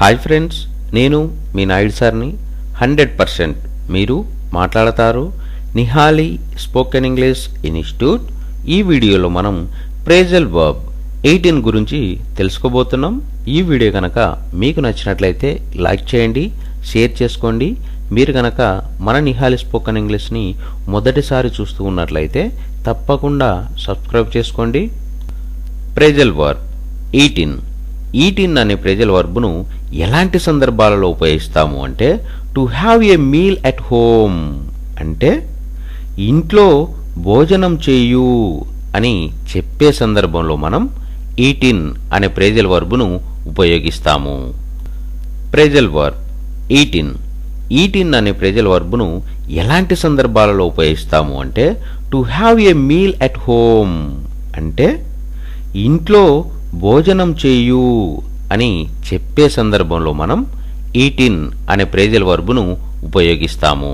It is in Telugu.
హాయ్ ఫ్రెండ్స్, నేను మీ నాయుడు సార్ని. 100% మీరు మాట్లాడతారు. Nihali spoken English institute. ఈ వీడియోలో మనం ప్రేజల్ వర్బ్ 18 గురించి తెలుసుకోబోతున్నాం. ఈ వీడియో కనుక మీకు నచ్చినట్లయితే లైక్ చేయండి, షేర్ చేసుకోండి. మీరు కనుక మన నిహాలి స్పోకెన్ ఇంగ్లీష్ని మొదటిసారి చూస్తూ ఉన్నట్లయితే తప్పకుండా సబ్స్క్రైబ్ చేసుకోండి. ప్రేజల్ వర్బ్ 18 అనే ప్రేజల్ వర్బ్ను ఎలాంటి సందర్భాలలో ఉపయోగిస్తాము అంటే, to have a meal at home అంటే ఇంట్లో భోజనం చేయు అని చెప్పే సందర్భంలో మనం 18 అనే ప్రేజల్ వర్బ్ను ఉపయోగిస్తాము. ప్రేజల్ వర్బ్ 18 అనే ప్రేజల్ వర్బ్ను ఎలాంటి సందర్భాలలో ఉపయోగిస్తాము అంటే, to have a meal at home అంటే ఇంట్లో భోజనం చేయు అని చెప్పే సందర్భంలో మనం 18 అనే ప్రేజల్ వర్బ్ను ఉపయోగిస్తాము.